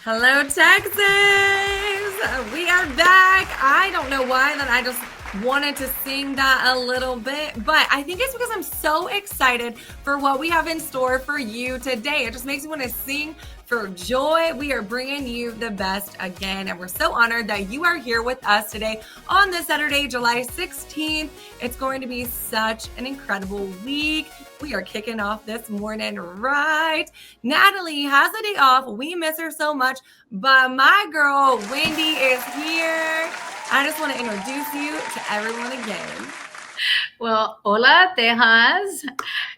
Hello, Texas. We are back. I don't know why that I just wanted to sing that a little bit, but I think it's because I'm so excited for what we have in store for you today. It just makes me want to sing for joy. We are bringing you the best again, and we're so honored that you are here with us today on this Saturday, July 16th. It's going to be such an incredible week. We are kicking off this morning right. Natalie has a day off. We miss her so much, but my girl Wendy is here. I just want to introduce you to everyone again. Well, hola, Tejas,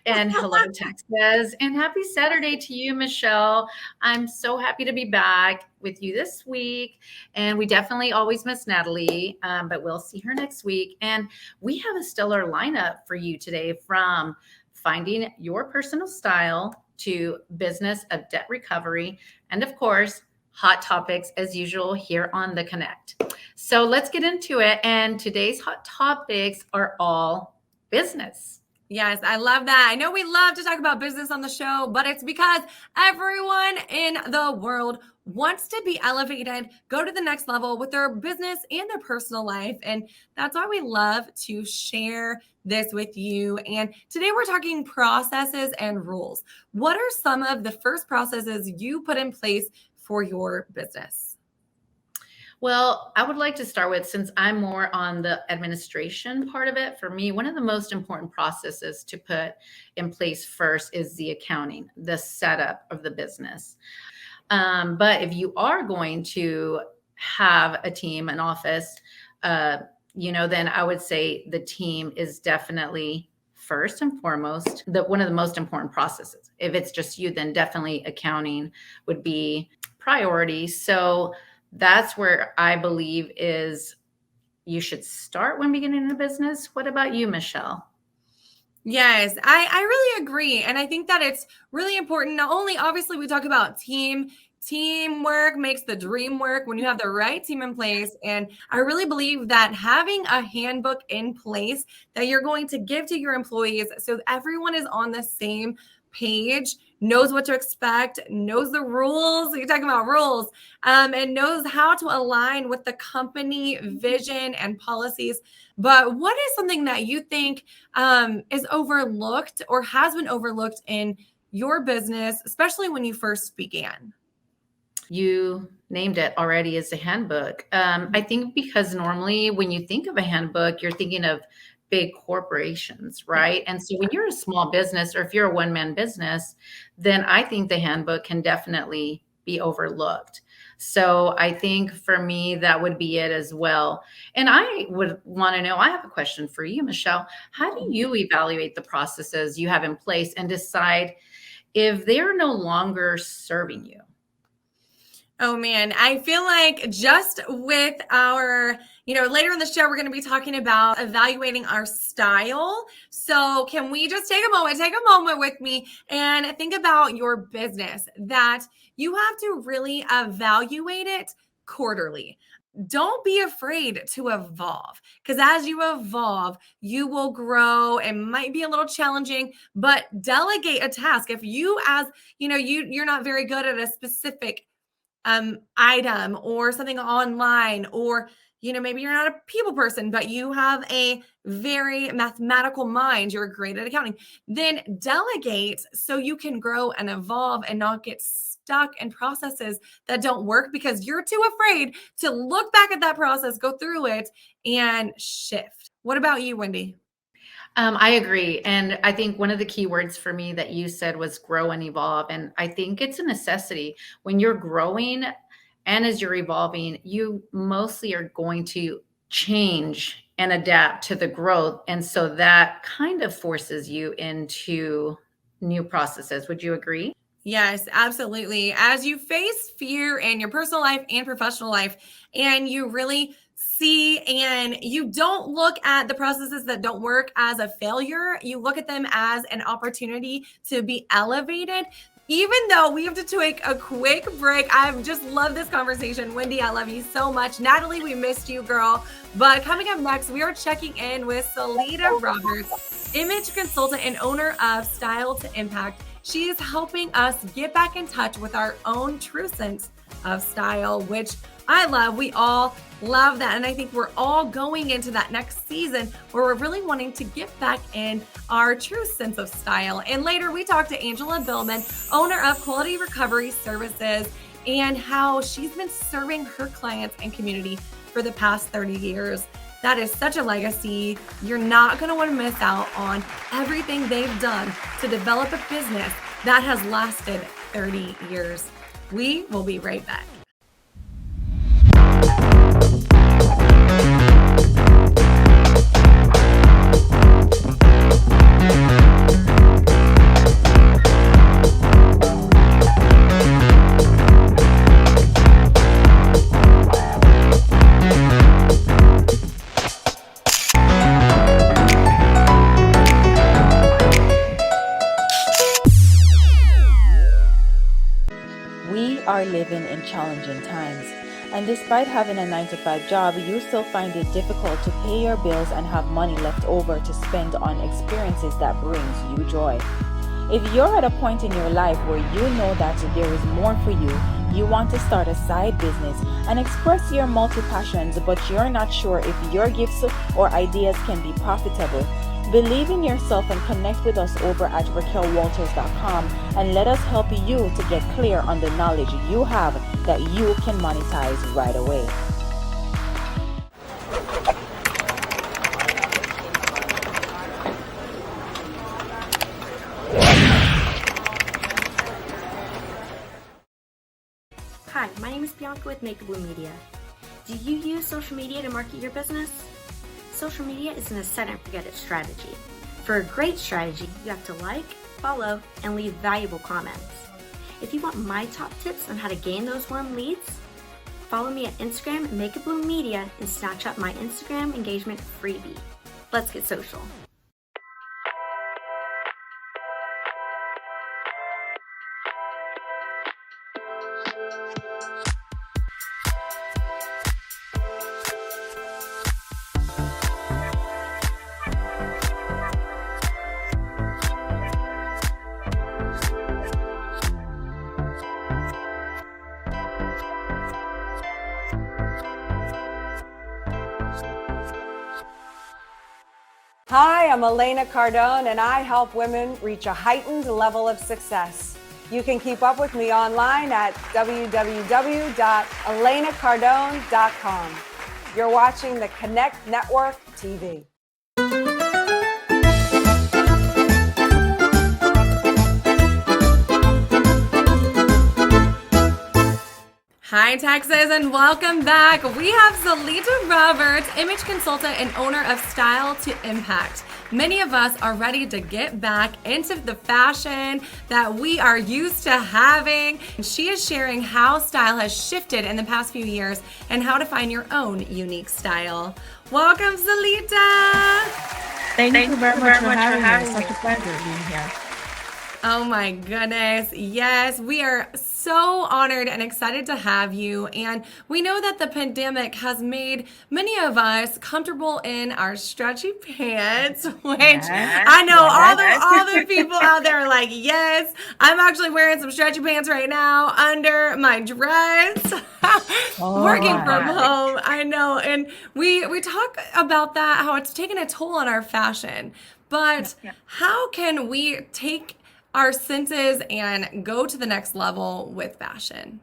and hello, Texas, and happy Saturday to you, Michelle. I'm so happy to be back with you this week, and we definitely always miss Natalie, but we'll see her next week. And we have a stellar lineup for you today, from finding your personal style to business of debt recovery, and of course, hot topics as usual here on The Connect. So let's get into it. And today's hot topics are all business. Yes, I love that. I know we love to talk about business on the show, but it's because everyone in the world wants to be elevated, go to the next level with their business and their personal life. And that's why we love to share this with you. And today we're talking processes and rules. What are some of the first processes you put in place for your business? Well, I would like to start with, since I'm more on the administration part of it, for me, one of the most important processes to put in place first is the accounting, the setup of the business. But if you are going to have a team, an office, then I would say the team is definitely first and foremost one of the most important processes. If it's just you, then definitely accounting would be priority. So that's where I believe is you should start when beginning a business. What about you, Michelle? Yes, I really agree. And I think that it's really important. Not only, obviously, we talk about teamwork makes the dream work when you have the right team in place. And I really believe that having a handbook in place that you're going to give to your employees so everyone is on the same page, knows what to expect, knows the rules. You're talking about rules, and knows how to align with the company vision and policies. But what is something that you think is overlooked or has been overlooked in your business, especially when you first began? You named it already, as a handbook. I think because normally when you think of a handbook, you're thinking of big corporations, right? And so when you're a small business, or if you're a one-man business, then I think the handbook can definitely be overlooked. So I think for me, that would be it as well. And I would want to know, I have a question for you, Michelle. How do you evaluate the processes you have in place and decide if they're no longer serving you? Oh man, I feel like just with our, later in the show, we're going to be talking about evaluating our style. So can we just take a moment with me and think about your business, that you have to really evaluate it quarterly. Don't be afraid to evolve, because as you evolve, you will grow. It might be a little challenging, but delegate a task. If you, as you're not very good at a specific item or something online, or maybe you're not a people person, but you have a very mathematical mind, you're great at accounting, then delegate so you can grow and evolve and not get stuck in processes that don't work because you're too afraid to look back at that process, go through it, and shift. What about you, Wendy? I agree. And I think one of the key words for me that you said was grow and evolve. And I think it's a necessity. When you're growing and as you're evolving, you mostly are going to change and adapt to the growth. And so that kind of forces you into new processes. Would you agree? Yes, absolutely. As you face fear in your personal life and professional life, and you really see and you don't look at the processes that don't work as a failure, you look at them as an opportunity to be elevated. Even though we have to take a quick break, I've just loved this conversation. Wendy, I love you so much. Natalie, we missed you, girl. But coming up next, we are checking in with Salida Roberts, image consultant and owner of Style to Impact. She is helping us get back in touch with our own true sense of style, which I love. We all love that. And I think we're all going into that next season where we're really wanting to get back in our true sense of style. And later we talked to Angela Billman, owner of Quality Recovery Services, and how she's been serving her clients and community for the past 30 years. That is such a legacy. You're not going to want to miss out on everything they've done to develop a business that has lasted 30 years. We will be right back. We are living in challenging times, and despite having a 9-to-5 job, you still find it difficult to pay your bills and have money left over to spend on experiences that brings you joy. If you're at a point in your life where you know that there is more for you, you want to start a side business and express your multi-passions, but you're not sure if your gifts or ideas can be profitable, believe in yourself and connect with us over at RaquelWalters.com and let us help you to get clear on the knowledge you have that you can monetize right away. Hi, my name is Bianca with Make Bloom Media. Do you use social media to market your business? Social media is an set and forget it strategy. For a great strategy, you have to like, follow, and leave valuable comments. If you want my top tips on how to gain those warm leads, follow me at Instagram at Make It Bloom Media and snatch up my Instagram engagement freebie. Let's get social. Hi, I'm Elena Cardone, and I help women reach a heightened level of success. You can keep up with me online at www.elenacardone.com. You're watching the Connect Network TV. Hi, Texas, and welcome back. We have Zelita Roberts, image consultant and owner of Style to Impact. Many of us are ready to get back into the fashion that we are used to having. She is sharing how style has shifted in the past few years and how to find your own unique style. Welcome, Zelita. Thank you very much for having me. It's such a pleasure being here. Oh my goodness. Yes, we are so honored and excited to have you. And we know that the pandemic has made many of us comfortable in our stretchy pants, which I know all the people out there are like, yes, I'm actually wearing some stretchy pants right now under my dress, working from home. I know. And we talk about that, how it's taken a toll on our fashion. But how can we take our senses and go to the next level with fashion?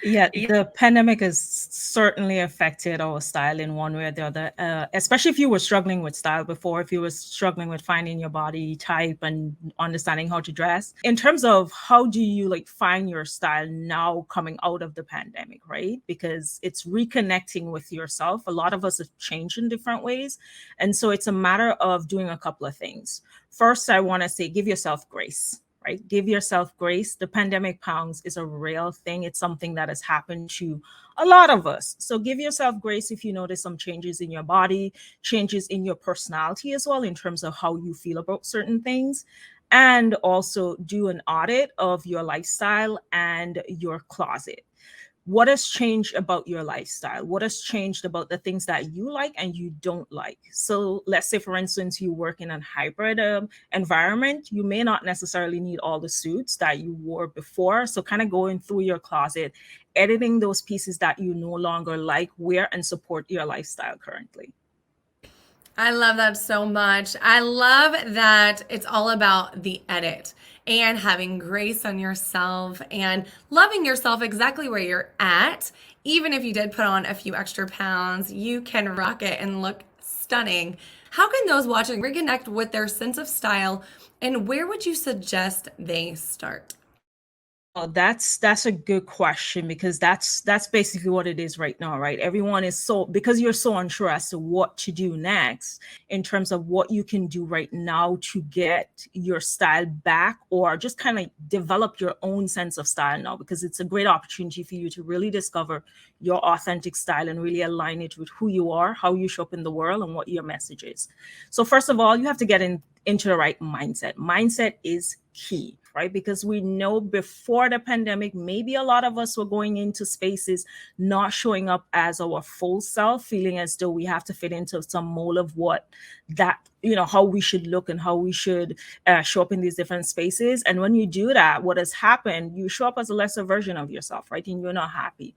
Yeah, the pandemic has certainly affected our style in one way or the other, especially if you were struggling with style before, if you were struggling with finding your body type and understanding how to dress. In terms of how do you find your style now coming out of the pandemic, right? Because it's reconnecting with yourself. A lot of us have changed in different ways. And so it's a matter of doing a couple of things. First, I want to say, give yourself grace. Right? Give yourself grace. The pandemic pounds is a real thing. It's something that has happened to a lot of us. So give yourself grace if you notice some changes in your body, changes in your personality as well, in terms of how you feel about certain things. And also do an audit of your lifestyle and your closet. what has changed about your lifestyle? What has changed about the things that you like and you don't like? So let's say, for instance, you work in a hybrid environment. You may not necessarily need all the suits that you wore before. So kind of going through your closet, editing those pieces that you no longer like, wear, and support your lifestyle currently. I love that so much. I love that it's all about the edit and having grace on yourself and loving yourself exactly where you're at. Even if you did put on a few extra pounds, you can rock it and look stunning. How can those watching reconnect with their sense of style, and where would you suggest they start? Oh, that's a good question, because that's basically what it is right now, right? Everyone is because you're so unsure as to what to do next in terms of what you can do right now to get your style back, or just kind of develop your own sense of style now, because it's a great opportunity for you to really discover your authentic style and really align it with who you are, how you show up in the world, and what your message is. So first of all, you have to get into the right mindset. Mindset is key, right? Because we know before the pandemic, maybe a lot of us were going into spaces not showing up as our full self, feeling as though we have to fit into some mold of what that, how we should look and how we should show up in these different spaces. And when you do that, what has happened, you show up as a lesser version of yourself, right? And you're not happy.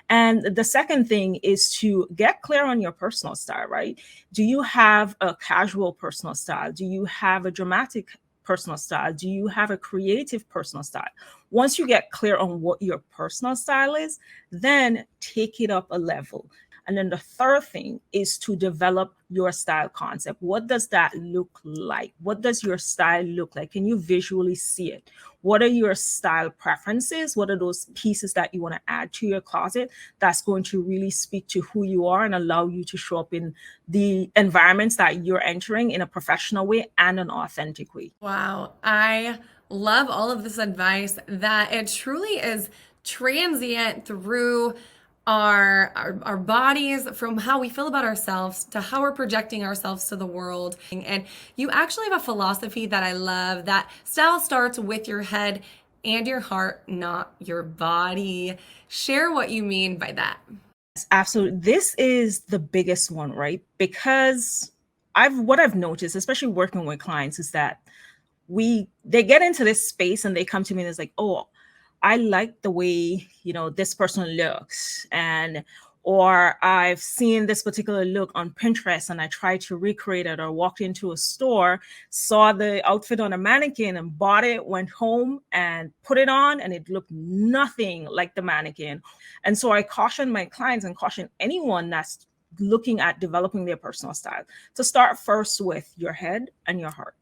And the second thing is to get clear on your personal style, right? Do you have a casual personal style? Do you have a dramatic personal style? Do you have a creative personal style? Once you get clear on what your personal style is, then take it up a level. And then the third thing is to develop your style concept. What does that look like? What does your style look like? Can you visually see it? What are your style preferences? What are those pieces that you want to add to your closet that's going to really speak to who you are and allow you to show up in the environments that you're entering in a professional way and an authentic way? Wow. I love all of this advice, that it truly is transient through our bodies, from how we feel about ourselves to how we're projecting ourselves to the world. And you actually have a philosophy that I love, that style starts with your head and your heart, not your body. Share what you mean by that. Absolutely. This is the biggest one, right? Because what I've noticed, especially working with clients, is that they get into this space and they come to me and it's like, oh, I like the way, this person looks, or I've seen this particular look on Pinterest and I tried to recreate it, or walked into a store, saw the outfit on a mannequin and bought it, went home and put it on, and it looked nothing like the mannequin. And so I caution my clients and caution anyone that's looking at developing their personal style to start first with your head and your heart.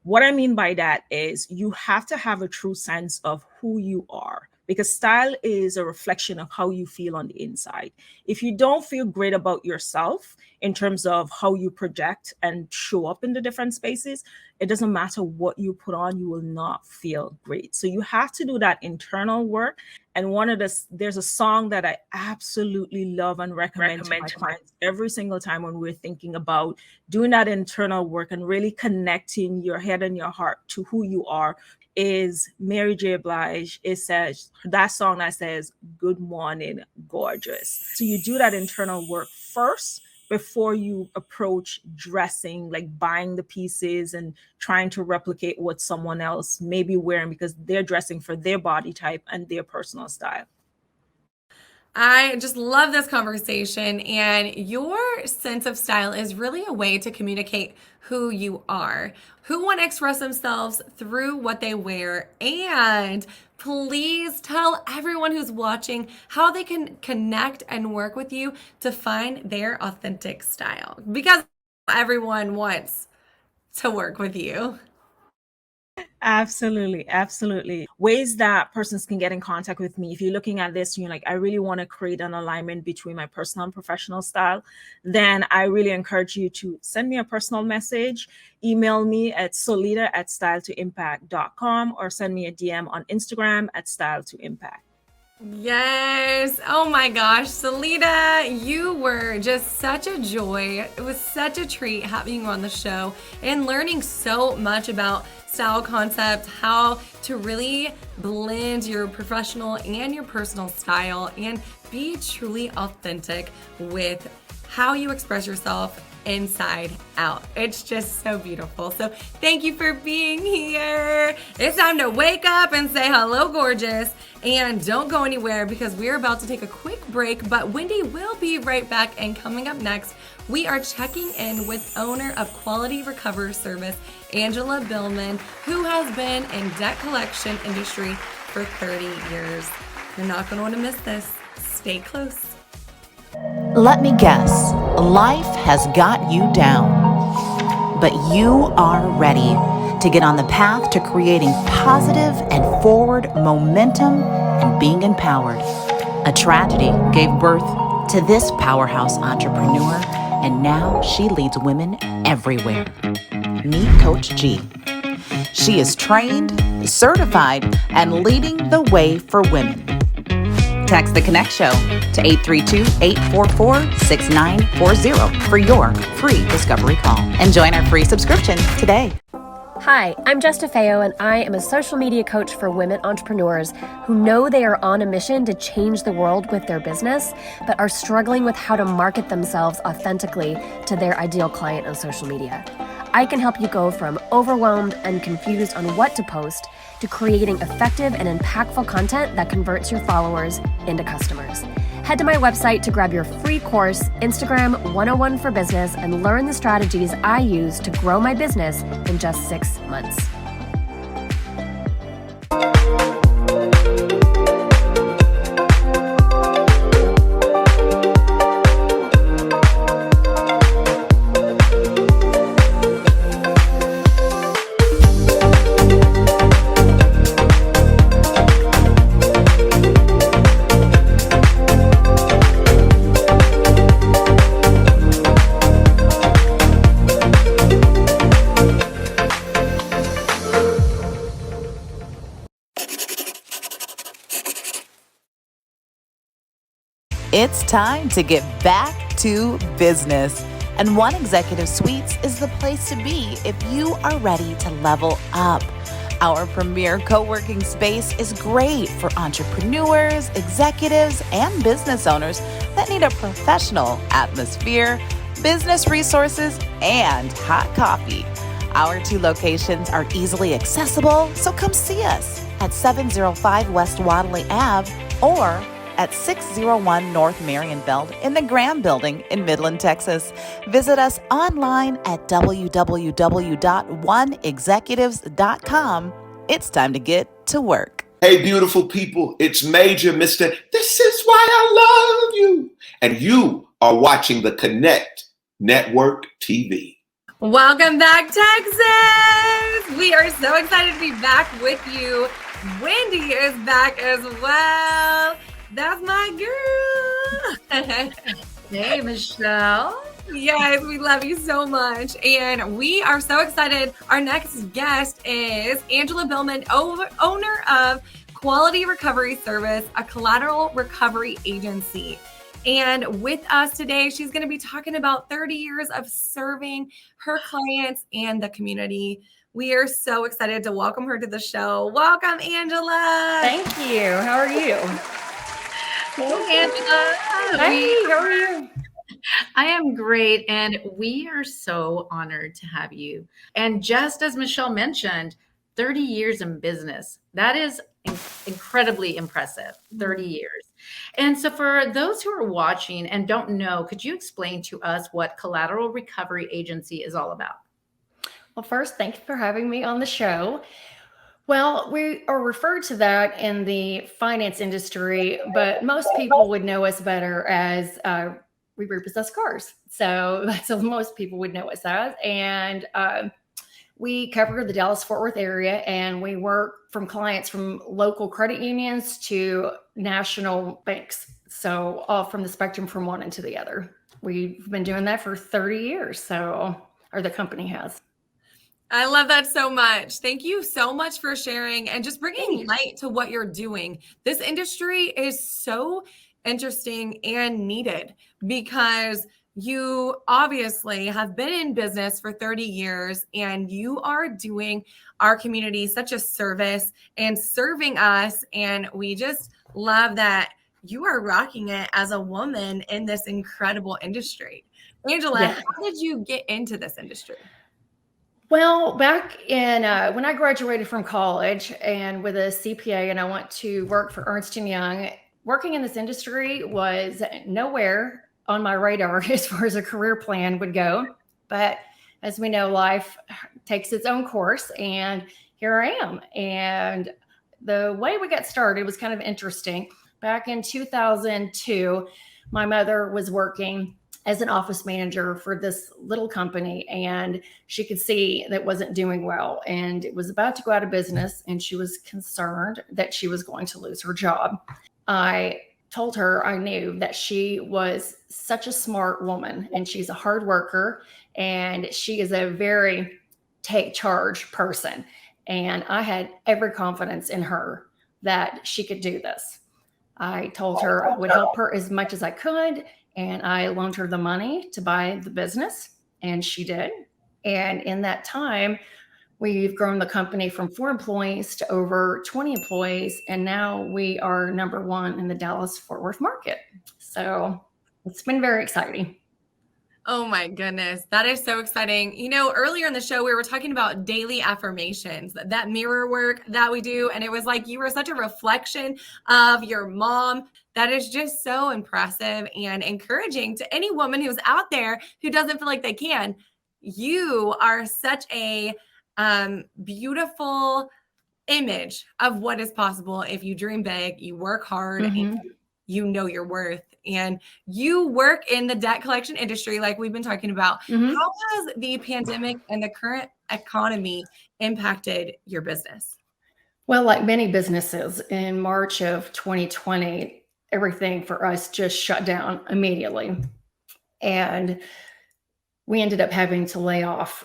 What I mean by that is you have to have a true sense of who you are, because style is a reflection of how you feel on the inside. If you don't feel great about yourself in terms of how you project and show up in the different spaces, it doesn't matter what you put on, you will not feel great. So you have to do that internal work. And there's a song that I absolutely love and recommend to my clients every single time when we're thinking about doing that internal work and really connecting your head and your heart to who you are, is Mary J. Blige. It says, that song that says, "Good morning, gorgeous." So you do that internal work first before you approach dressing, like buying the pieces and trying to replicate what someone else may be wearing because they're dressing for their body type and their personal style. I just love this conversation, and your sense of style is really a way to communicate who you are, who want to express themselves through what they wear. And please tell everyone who's watching how they can connect and work with you to find their authentic style, because everyone wants to work with you. Absolutely. Absolutely. Ways that persons can get in contact with me. If you're looking at this and you're like, I really want to create an alignment between my personal and professional style, then I really encourage you to send me a personal message, email me at solita@styletoimpact.com, or send me a DM on Instagram @styletoimpact. Yes. Oh my gosh. Salida, you were just such a joy. It was such a treat having you on the show and learning so much about style concept, how to really blend your professional and your personal style and be truly authentic with how you express yourself inside out. It's just so beautiful. So thank you for being here. It's time to wake up and say hello, gorgeous. And don't go anywhere because we're about to take a quick break, but Wendy will be right back. And coming up next, we are checking in with owner of Quality Recovery Service, Angela Billman, who has been in debt collection industry for 30 years. You're not going to want to miss this. Stay close. Let me guess, life has got you down, but you are ready to get on the path to creating positive and forward momentum and being empowered. A tragedy gave birth to this powerhouse entrepreneur, and now she leads women everywhere. Meet Coach G. She is trained, certified, and leading the way for women. Text the Connect Show to 832-844-6940 for your free discovery call and join our free subscription today. Hi, I'm Jess DeFeo, and I am a social media coach for women entrepreneurs who know they are on a mission to change the world with their business, but are struggling with how to market themselves authentically to their ideal client on social media. I can help you go from overwhelmed and confused on what to post to creating effective and impactful content that converts your followers into customers. Head to my website to grab your free course, Instagram 101 for Business, and learn the strategies I use to grow my business in just 6 months. It's time to get back to business. And One Executive Suites is the place to be if you are ready to level up. Our premier co-working space is great for entrepreneurs, executives, and business owners that need a professional atmosphere, business resources, and hot coffee. Our 2 locations are easily accessible, so come see us at 705 West Wadley Ave or at 601 North Marienfeld in the Graham Building in Midland, Texas. Visit us online at www.oneexecutives.com. It's time to get to work. Hey, beautiful people, it's Major Mr. This is why I love you. And you are watching the Connect Network TV. Welcome back, Texas! We are so excited to be back with you. Wendy is back as well. That's my girl. Hey, Michelle. Yes, we love you so much. And we are so excited. Our next guest is Angela Billman, owner of Quality Recovery Service, a collateral recovery agency. And with us today, she's going to be talking about 30 years of serving her clients and the community. We are so excited to welcome her to the show. Welcome, Angela. Thank you. How are you? Hey, Angela. Hey, how are you? I am great, and we are so honored to have you. And just as Michelle mentioned, 30 years in business. That is incredibly impressive, 30 years. And so for those who are watching and don't know, could you explain to us what Collateral Recovery Agency is all about? Well, first, thank you for having me on the show. Well, we are referred to that in the finance industry, but most people would know us better as we repossess cars. So that's what most people would know us as. And we cover the Dallas-Fort Worth area, and we work from clients from local credit unions to national banks. So all from the spectrum from one end to the other. We've been doing that for 30 years. Or the company has. I love that so much. Thank you so much for sharing and just bringing light to what you're doing. This industry is so interesting and needed because you obviously have been in business for 30 years and you are doing our community such a service and serving us. And we just love that you are rocking it as a woman in this incredible industry. Angela, Yeah. how did you get into this industry? Well, back in when I graduated from college and with a CPA, and I went to work for Ernst & Young, working in this industry was nowhere on my radar as far as a career plan would go. But as we know, life takes its own course, and here I am. And the way we got started was kind of interesting. Back in 2002, my mother was working as an office manager for this little company, and she could see that it wasn't doing well and it was about to go out of business, and she was concerned that she was going to lose her job. I told her I knew that she was such a smart woman and she's a hard worker and she is a very take charge person. And I had every confidence in her that she could do this. I told her I would help her as much as I could, and I loaned her the money to buy the business, and she did. And in that time, we've grown the company from 4 employees to over 20 employees, and now we are #1 in the Dallas-Fort Worth market. So it's been very exciting. Oh my goodness. That is so exciting. You know, earlier in the show, we were talking about daily affirmations, that mirror work that we do. And it was like you were such a reflection of your mom. That is just so impressive and encouraging to any woman who's out there who doesn't feel like they can. You are such a beautiful image of what is possible if you dream big, you work hard, and you know your worth. And you work in the debt collection industry, like we've been talking about. How has the pandemic and the current economy impacted your business? Well, like many businesses, in March of 2020, everything for us just shut down immediately. And we ended up having to lay off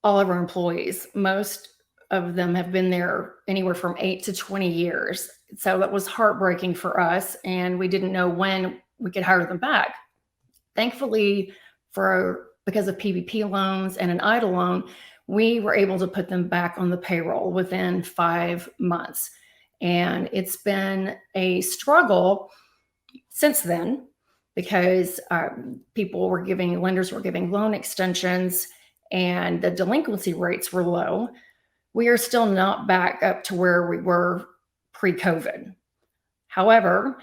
all of our employees. Most of them have been there anywhere from 8 to 20 years. So that was heartbreaking for us, and we didn't know when we could hire them back. Thankfully, because of PPP loans and an EIDL loan, we were able to put them back on the payroll within 5 months. And it's been a struggle since then because lenders were giving loan extensions and the delinquency rates were low. We are still not back up to where we were pre-COVID. However,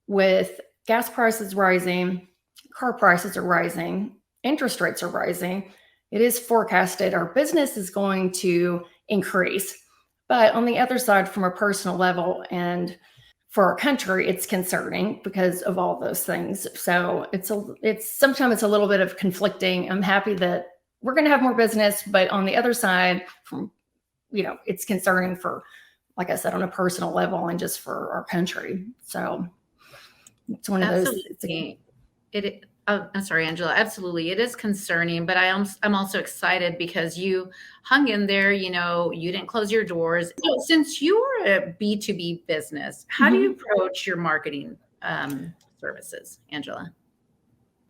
with gas prices rising, car prices are rising, interest rates are rising, it is forecasted our business is going to increase. But on the other side, from a personal level and for our country, it's concerning because of all those things. So sometimes it's a little bit of conflicting. I'm happy that we're going to have more business, but on the other side, it's concerning for, like I said, on a personal level and just for our country. So it's one of those. I'm sorry, Angela. Absolutely. It is concerning, but I'm also excited because you hung in there. You didn't close your doors. Since you are a B2B business, how do you approach your marketing services, Angela?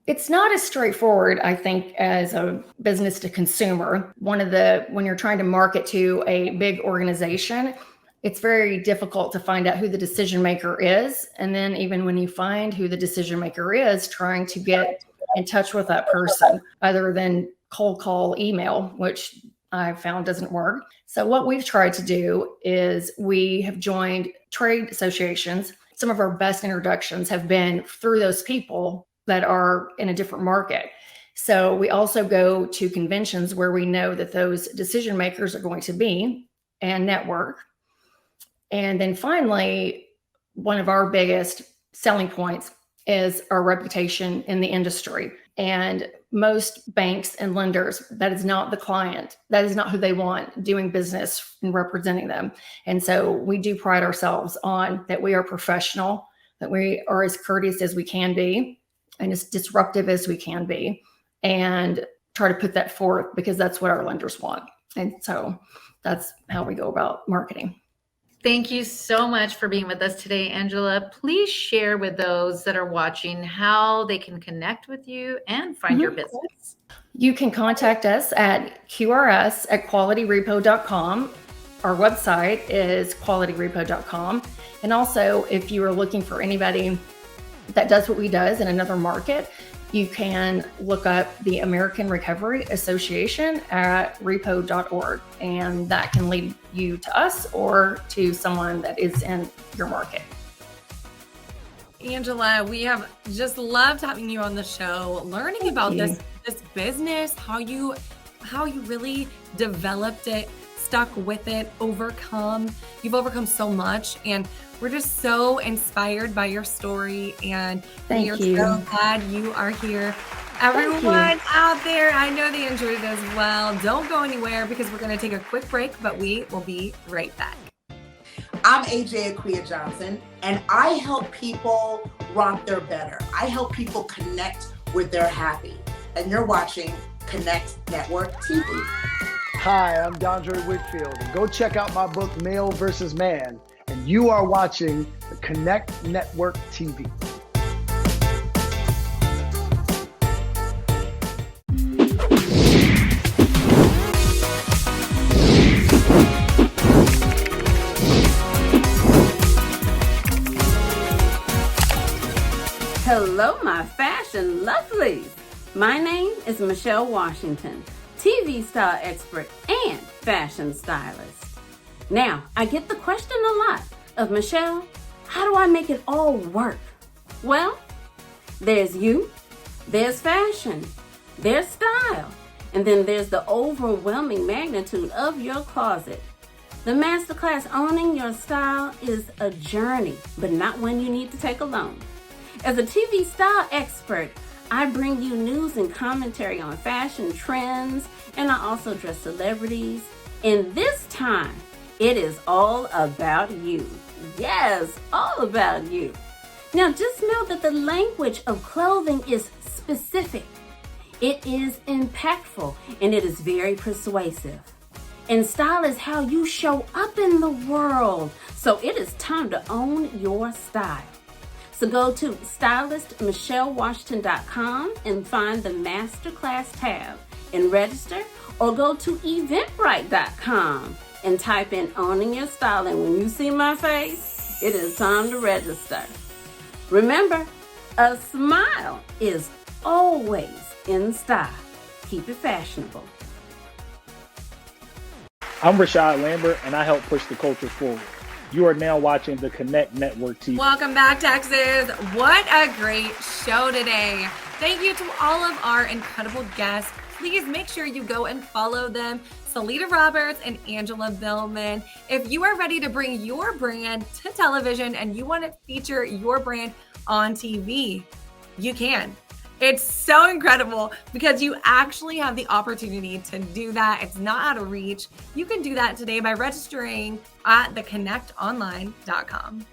It's not as straightforward, I think, as a business to consumer. When you're trying to market to a big organization, it's very difficult to find out who the decision maker is. And then even when you find who the decision maker is, trying to get in touch with that person, other than cold call, email, which I found doesn't work. So what we've tried to do is we have joined trade associations. Some of our best introductions have been through those people that are in a different market. So we also go to conventions where we know that those decision makers are going to be and network. And then finally, one of our biggest selling points is our reputation in the industry. And most banks and lenders, that is not the client. That is not who they want doing business and representing them. And so we do pride ourselves on that we are professional, that we are as courteous as we can be and as disruptive as we can be, and try to put that forth because that's what our lenders want. And so that's how we go about marketing. Thank you so much for being with us today, Angela. Please share with those that are watching how they can connect with you and find your business. You can contact us at qrs@qualityrepo.com. Our website is qualityrepo.com. And also, if you are looking for anybody that does what we does in another market, you can look up the American Recovery Association at repo.org, and that can lead you to us or to someone that is in your market. Angela, we have just loved having you on the show, learning about this business, how you really developed it, stuck with it, you've overcome so much, and we're just so inspired by your story, and we are so glad you are here. Everyone out there, I know they enjoyed it as well. Don't go anywhere because we're going to take a quick break, but we will be right back. I'm AJ Aquia Johnson, and I help people rock their better. I help people connect with their happy. And you're watching Connect Network TV. Hi, I'm Dondre Whitfield, and go check out my book, Male vs. Man. And you are watching the Connect Network TV. Hello, my fashion lovelies. My name is Michelle Washington, TV style expert and fashion stylist. Now, I get the question a lot of, Michelle, how do I make it all work? Well, there's you, there's fashion, there's style, and then there's the overwhelming magnitude of your closet. The masterclass Owning Your Style is a journey, but not one you need to take alone. As a TV style expert, I bring you news and commentary on fashion trends, and I also dress celebrities. And this time, it is all about you. Yes, all about you. Now, just know that the language of clothing is specific. It is impactful, and it is very persuasive. And style is how you show up in the world. So it is time to own your style. So go to stylistmichellewashington.com and find the Masterclass tab and register, or go to eventbrite.com and type in Owning Your Style. And when you see my face, it is time to register. Remember, a smile is always in style. Keep it fashionable. I'm Rashad Lambert, and I help push the culture forward. You are now watching the Connect Network TV. Welcome back, Texas. What a great show today. Thank you to all of our incredible guests. Please make sure you go and follow them, Salita Roberts and Angela Billman. If you are ready to bring your brand to television and you want to feature your brand on TV, you can. It's so incredible because you actually have the opportunity to do that. It's not out of reach. You can do that today by registering at theconnectonline.com.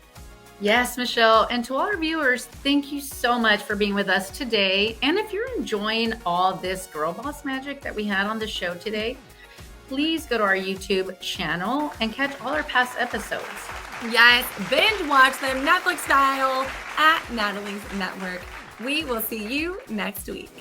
Yes, Michelle. And to all our viewers, thank you so much for being with us today. And if you're enjoying all this girl boss magic that we had on the show today, please go to our YouTube channel and catch all our past episodes. Yes, binge watch them Netflix style at Natalie's Network. We will see you next week.